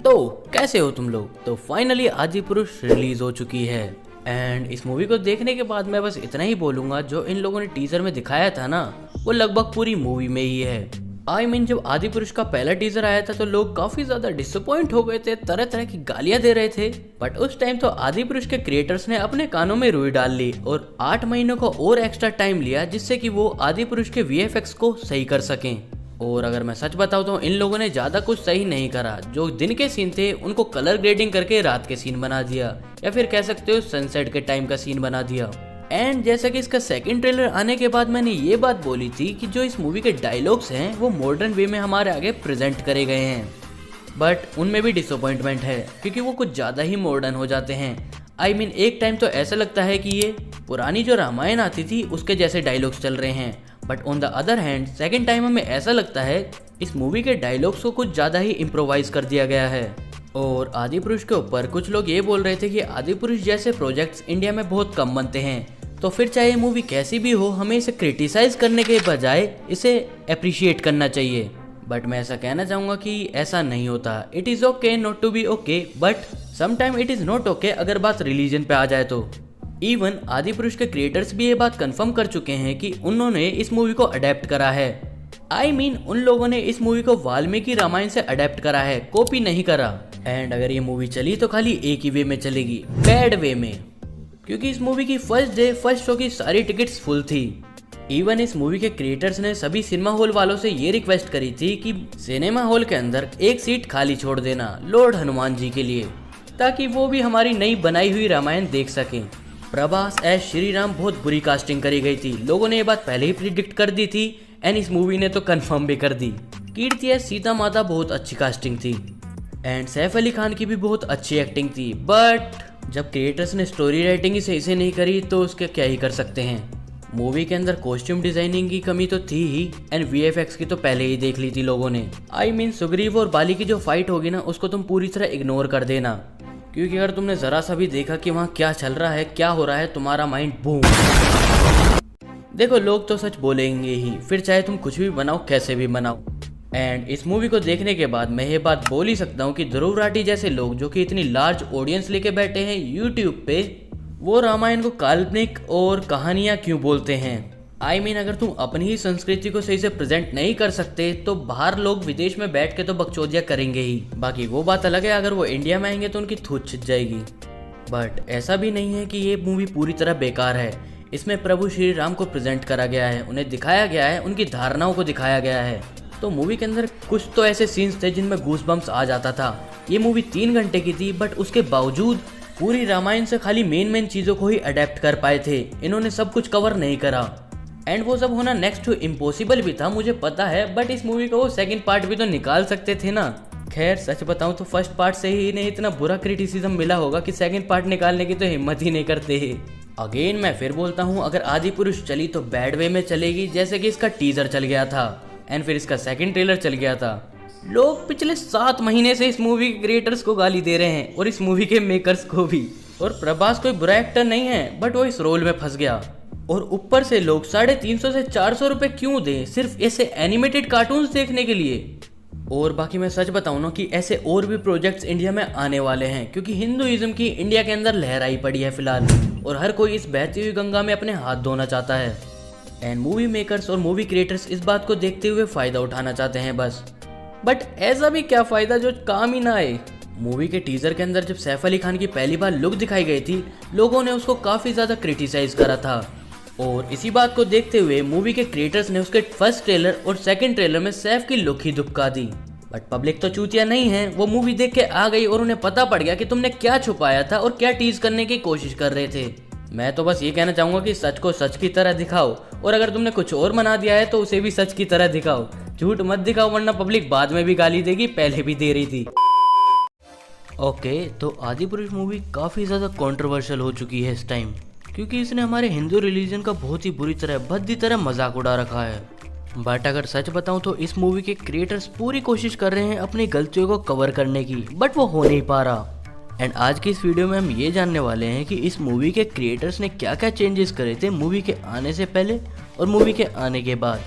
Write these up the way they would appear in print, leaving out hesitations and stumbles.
तो कैसे हो तुम लोग। तो फाइनली आदिपुरुष रिलीज हो चुकी है एंड इस मूवी को देखने के बाद मैं बस इतना ही बोलूंगा, जो इन लोगों ने टीजर में दिखाया था ना, वो लगभग पूरी मूवी में ही है। जब आदिपुरुष का पहला टीजर आया था तो लोग काफी ज्यादा डिसअपॉइंट हो गए थे, तरह तरह की गालियां दे रहे थे। बट उस टाइम तो आदिपुरुष के क्रिएटर्स ने अपने कानों में रुई डाल ली और 8 महीनों को और एक्स्ट्रा टाइम लिया, जिससे कि वो आदिपुरुष के VFX को सही कर सकें। और अगर मैं सच बताऊं तो इन लोगों ने ज्यादा कुछ सही नहीं करा। जो दिन के सीन थे उनको कलर ग्रेडिंग करके रात के सीन बना दिया, या फिर कह सकते हो सनसेट के टाइम का सीन बना दिया। एंड जैसा कि इसका सेकंड ट्रेलर आने के बाद मैंने ये बात बोली थी कि जो इस मूवी के डायलॉग्स हैं वो मॉडर्न वे में हमारे आगे प्रेजेंट करे गए हैं, बट उनमें भी डिसअपॉइंटमेंट है क्योंकि वो कुछ ज़्यादा ही मॉडर्न हो जाते हैं। एक टाइम तो ऐसा लगता है कि ये पुरानी जो रामायण आती थी उसके जैसे डायलॉग्स चल रहे हैं, but on the other hand second time हमें ऐसा लगता है इस मूवी के डायलॉग्स को कुछ ज़्यादा ही इम्प्रोवाइज कर दिया गया है। और आदिपुरुष के ऊपर कुछ लोग ये बोल रहे थे कि आदिपुरुष जैसे प्रोजेक्ट्स इंडिया में बहुत कम बनते हैं, तो फिर चाहे ये मूवी कैसी भी हो हमें इसे क्रिटिसाइज करने के बजाय इसे अप्रिशिएट करना चाहिए। बट मैं ऐसा कहना चाहूँगा कि ऐसा नहीं होता। It is okay not to be okay, but sometime it is not okay अगर बात रिलीजन पे आ जाए तो। इवन आदिपुरुष के क्रिएटर्स भी ये बात कंफर्म कर चुके हैं कि उन्होंने इस मूवी को अडेप्ट करा है। उन लोगों ने इस मूवी को वाल्मीकि रामायण से अडेप्ट करा है, कॉपी नहीं करा। एंड अगर ये मूवी चली तो खाली एक ही वे में चलेगी, बैड वे में, क्योंकि इस मूवी की फर्स्ट शो की सारी टिकट्स फुल थी। इवन इस मूवी के क्रिएटर्स ने सभी सिनेमा हॉल वालों से ये रिक्वेस्ट करी थी कि सिनेमा हॉल के अंदर एक सीट खाली छोड़ देना लॉर्ड हनुमान जी के लिए, ताकि वो भी हमारी नई बनाई हुई रामायण देख सकें। प्रभास एज श्री राम बहुत बुरी कास्टिंग करी गई थी, लोगों ने ये बात पहले ही प्रिडिक्ट कर दी थी एंड इस मूवी ने तो कंफर्म भी कर दी। कीर्ति एज सीता माता बहुत अच्छी कास्टिंग थी एंड सैफ अली खान की भी बहुत अच्छी एक्टिंग थी, बट जब क्रिएटर्स ने स्टोरी राइटिंग ही सही से नहीं करी तो उसके क्या ही कर सकते हैं। मूवी के अंदर कॉस्ट्यूम डिजाइनिंग की कमी तो थी ही एंड VFX की तो पहले ही देख ली थी लोगों ने। सुग्रीव और बाली की जो फाइट होगी ना उसको तुम पूरी तरह इग्नोर कर देना, क्योंकि अगर तुमने जरा सा भी देखा कि वहाँ क्या चल रहा है, क्या हो रहा है, तुम्हारा माइंड बूम। देखो लोग तो सच बोलेंगे ही, फिर चाहे तुम कुछ भी बनाओ, कैसे भी बनाओ। एंड इस मूवी को देखने के बाद मैं ये बात बोल ही सकता हूँ कि ध्रुव राठी जैसे लोग जो कि इतनी लार्ज ऑडियंस लेके बैठे हैं यूट्यूब पे, वो रामायण को काल्पनिक और कहानियाँ क्यों बोलते हैं। अगर तुम अपनी ही संस्कृति को सही से प्रेजेंट नहीं कर सकते तो बाहर लोग विदेश में बैठ के तो बकचोदियाँ करेंगे ही। बाकी वो बात अलग है, अगर वो इंडिया में आएंगे तो उनकी थूत छिद जाएगी। बट ऐसा भी नहीं है कि ये मूवी पूरी तरह बेकार है। इसमें प्रभु श्री राम को प्रेजेंट करा गया है, उन्हें दिखाया गया है, उनकी धारणाओं को दिखाया गया है। तो मूवी के अंदर कुछ तो ऐसे सीन्स थे जिनमें गूज़बम्प्स आ जाता था। ये मूवी 3 घंटे की थी, बट उसके बावजूद पूरी रामायण से खाली मेन चीज़ों को ही अडेप्ट कर पाए थे। इन्होंने सब कुछ कवर नहीं करा एंड वो सब होना नेक्स्ट टू इम्पॉसिबल भी था, मुझे पता है। बट इस मूवी का वो सेकंड पार्ट भी तो निकाल सकते थे ना। खैर सच बताऊं तो फर्स्ट पार्ट से ही इन्हें इतना बुरा क्रिटिसिज्म मिला होगा कि सेकंड पार्ट निकालने की तो हिम्मत ही नहीं करते हैं। अगेन मैं फिर बोलता हूँ, अगर आदिपुरुष चली तो बैड वे में चलेगी, जैसे कि इसका टीजर चल गया था एंड फिर इसका सेकंड ट्रेलर चल गया था। लोग पिछले 7 महीने से इस मूवी के क्रिएटर्स को गाली दे रहे हैं और इस मूवी के मेकर्स को भी। और प्रभास कोई बुरा एक्टर नहीं है, बट वो इस रोल में फंस गया। और ऊपर से लोग 350 से 400 रुपए क्यों दें सिर्फ ऐसे एनिमेटेड कार्टून्स देखने के लिए। और बाकी मैं सच बताऊं ना कि ऐसे और भी प्रोजेक्ट्स इंडिया में आने वाले हैं, क्योंकि हिंदुइज्म की इंडिया के अंदर लहराई पड़ी है फिलहाल, और हर कोई इस बहती हुई गंगा में अपने हाथ धोना चाहता है। एंड मूवी मेकर्स और मूवी क्रिएटर्स इस बात को देखते हुए फायदा उठाना चाहते हैं बस। बट ऐसा भी क्या फायदा जो काम ही ना आए। मूवी के टीजर के अंदर जब सैफ अली खान की पहली बार लुक दिखाई गई थी, लोगों ने उसको काफी ज्यादा क्रिटिसाइज करा था। और इसी बात को देखते हुए मूवी के क्रिएटर्स ने उसके फर्स्ट ट्रेलर और सेकंड ट्रेलर में सैफ की लुक ही दुबका दी। बट पब्लिक तो चूतिया नहीं है, वो मूवी देख के आ गई और उन्हें पता पड़ गया कि तुमने क्या छुपाया था और क्या टीज करने की कोशिश कर रहे थे। मैं तो बस ये कहना चाहूंगा कि सच को सच की तरह दिखाओ, और अगर तुमने कुछ और बना दिया है तो उसे भी सच की तरह दिखाओ। झूठ मत दिखाओ, वरना पब्लिक बाद में भी गाली देगी, पहले भी दे रही थी। ओके, तो आदिपुरुष मूवी काफी ज्यादा कंट्रोवर्शियल हो चुकी है इस टाइम, क्योंकि इसने हमारे हिंदू रिलीजन का बहुत ही बुरी तरह भद्दी तरह मजाक उड़ा रखा है। बट अगर सच बताऊं तो इस मूवी के क्रिएटर्स पूरी कोशिश कर रहे हैं अपनी गलतियों को कवर करने की, बट वो हो नहीं पा रहा। एंड आज की इस वीडियो में हम ये जानने वाले हैं कि इस मूवी के क्रिएटर्स ने क्या क्या चेंजेस करे थे मूवी के आने से पहले और मूवी के आने के बाद।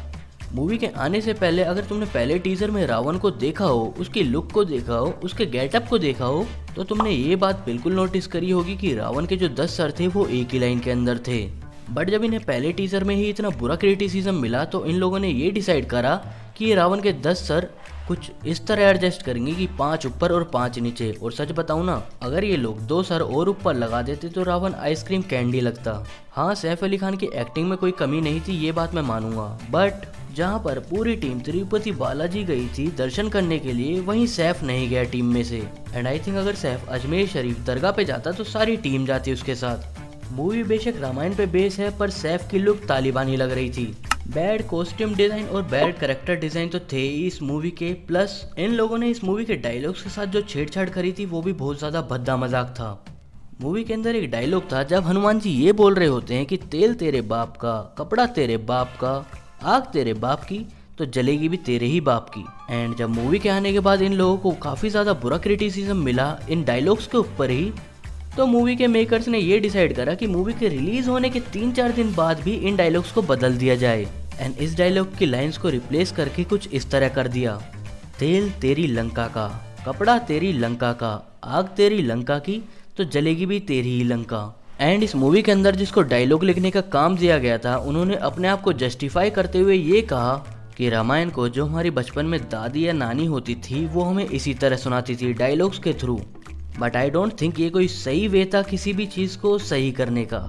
मूवी के आने से पहले अगर तुमने पहले टीजर में रावण को देखा हो, उसकी लुक को देखा हो, उसके गेटअप को देखा हो, तो तुमने ये बात बिल्कुल नोटिस करी होगी कि रावण के जो 10 सर थे वो एक ही लाइन के अंदर थे। बट जब इन्हें पहले टीजर में ही इतना बुरा क्रिटिसिज्म मिला तो इन लोगों ने ये डिसाइड करा कि ये रावण के 10 सर कुछ इस तरह एडजस्ट करेंगे कि 5 ऊपर और 5 नीचे। और सच बताऊं ना, अगर ये लोग 2 सर और ऊपर लगा देते तो रावण आइसक्रीम कैंडी लगता। हाँ, सैफ अली खान की एक्टिंग में कोई कमी नहीं थी, ये बात मैं मानूंगा, बट जहाँ पर पूरी टीम तिरुपति बालाजी गई थी दर्शन करने के लिए, वहीं सैफ नहीं गया टीम में से। एंड आई थिंक अगर सैफ अजमेर शरीफ दरगाह पे जाता तो सारी टीम जाती उसके साथ। मूवी बेशक रामायण पे बेस है, पर सैफ की लुक तालिबानी लग रही थी। बैड कॉस्ट्यूम डिजाइन और बैड कैरेक्टर डिजाइन तो थे ही इस मूवी के, प्लस इन लोगों ने इस मूवी के डायलॉग्स के साथ जो छेड़छाड़ करी थी वो भी बहुत ज्यादा भद्दा मजाक था। मूवी के अंदर एक डायलॉग था जब हनुमान जी ये बोल रहे होते हैं कि तेल तेरे बाप का, कपड़ा तेरे बाप का, आग तेरे बाप की, तो जलेगी भी तेरे ही बाप की। एंड जब मूवी के आने के बाद इन लोगों को काफी ज्यादा बुरा क्रिटिसिज्म मिला इन डायलॉग्स के ऊपर ही, तो मूवी के मेकर्स ने ये डिसाइड करा कि मूवी के रिलीज होने के 3-4 दिन बाद भी इन डायलॉग्स को बदल दिया जाए। एंड इस डायलॉग की लाइंस को रिप्लेस करके कुछ इस तरह कर दिया, तेल तेरी लंका का, कपड़ा तेरी लंका का, आग तेरी लंका की, तो जलेगी भी तेरी ही लंका। एंड इस मूवी के अंदर जिसको डायलॉग लिखने का काम दिया गया था, उन्होंने अपने आप को जस्टिफाई करते हुए ये कहा कि रामायण को जो हमारी बचपन में दादी या नानी होती थी वो हमें इसी तरह सुनाती थी डायलॉग्स के through. But I don't think ये कोई सही वे था किसी भी चीज को सही करने का।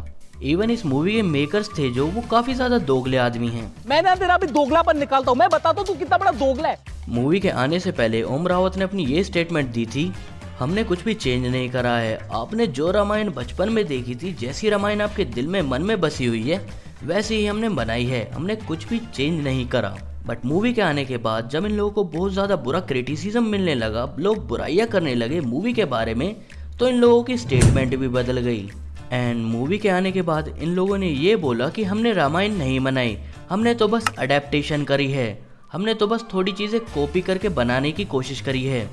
इवन इस मूवी के मेकर्स थे जो, वो काफी ज्यादा दोगले आदमी हैं। मैं ना तेरा भी दोगलापन निकालता हूँ, मैं बताता हूँ तू कितना बड़ा दोगला है। मूवी के आने से पहले ओम रावत ने अपनी ये स्टेटमेंट दी थी, हमने कुछ भी चेंज नहीं करा है, आपने जो रामायण बचपन में देखी थी, जैसी रामायण आपके दिल में मन में बसी हुई है वैसे ही हमने बनाई है, हमने कुछ भी चेंज नहीं करा। बट मूवी के आने के बाद जब इन लोगों को बहुत ज़्यादा बुरा क्रिटिसिज्म मिलने लगा, लोग बुराइयां करने लगे मूवी के बारे में, तो इन लोगों की स्टेटमेंट भी बदल गई। एंड मूवी के आने के बाद इन लोगों ने ये बोला कि हमने रामायण नहीं बनाई, हमने तो बस अडेप्टेशन करी है, हमने तो बस थोड़ी चीज़ें कॉपी करके बनाने की कोशिश करी है।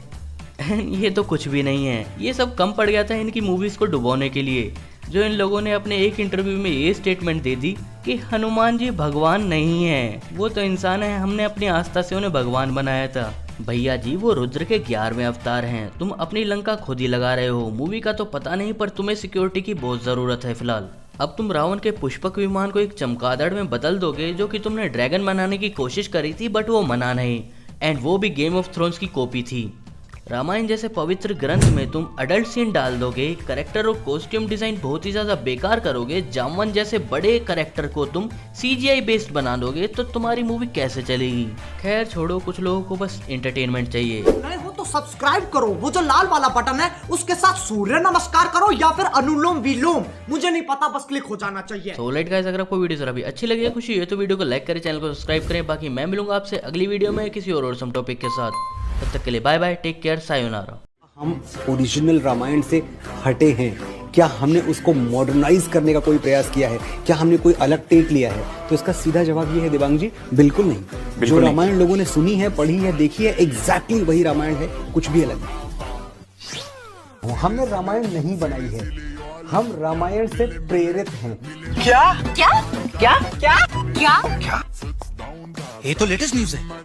एंड ये तो कुछ भी नहीं है, ये सब कम पड़ गया था इनकी मूवीज़ को डुबोने के लिए, जो इन लोगों ने अपने एक इंटरव्यू में ये स्टेटमेंट दे दी कि हनुमान जी भगवान नहीं है, वो तो इंसान है, हमने अपनी आस्था से उन्हें भगवान बनाया था। भैया जी, वो रुद्र के 11वें अवतार हैं, तुम अपनी लंका खुद ही लगा रहे हो। मूवी का तो पता नहीं, पर तुम्हें सिक्योरिटी की बहुत ज़रूरत है फिलहाल। अब तुम रावण के पुष्पक विमान को एक चमगादड़ में बदल दोगे, जो कि तुमने ड्रैगन बनाने की कोशिश करी थी बट वो मना नहीं, एंड वो भी गेम ऑफ थ्रोन्स की कॉपी थी। रामायण जैसे पवित्र ग्रंथ में तुम अडल्ट सीन डाल दोगे, करेक्टर और कॉस्ट्यूम डिजाइन बहुत ही ज्यादा बेकार करोगे, जामवन जैसे बड़े करेक्टर को तुम CGI बेस्ड बना दोगे, तो तुम्हारी मूवी कैसे चलेगी। खैर छोड़ो, कुछ लोगों को बस एंटरटेनमेंट चाहिए। नए हो तो सब्सक्राइब करो, वो जो लाल वाला बटन है उसके साथ सूर्य नमस्कार करो या फिर अनुलोम विलोम, मुझे नहीं पता, बस क्लिक हो जाना चाहिए। तो ऑलराइट गाइस, अगर आपको वीडियो जरा भी अच्छी लगी है, खुशी है, तो वीडियो को लाइक करें, चैनल को सब्सक्राइब करें। बाकी मैं मिलूंगा आपसे अगली वीडियो में किसी और ऑसम टॉपिक के साथ। तब तक के लिए बाय बाय, टेक केयर, सायोनारा। हम ओरिजिनल रामायण से हटे हैं क्या? हमने उसको मॉडर्नाइज करने का कोई प्रयास किया है क्या? हमने कोई अलग टेक लिया है? तो इसका सीधा जवाब ये है देवांग जी, बिल्कुल नहीं। जो रामायण लोगों ने सुनी है, पढ़ी है, देखी है, एग्जैक्टली वही रामायण है, कुछ भी अलग नहीं। हमने रामायण नहीं बनाई है, हम रामायण से प्रेरित हैं। क्या क्या क्या क्या क्या? ये तो लेटेस्ट न्यूज़ है।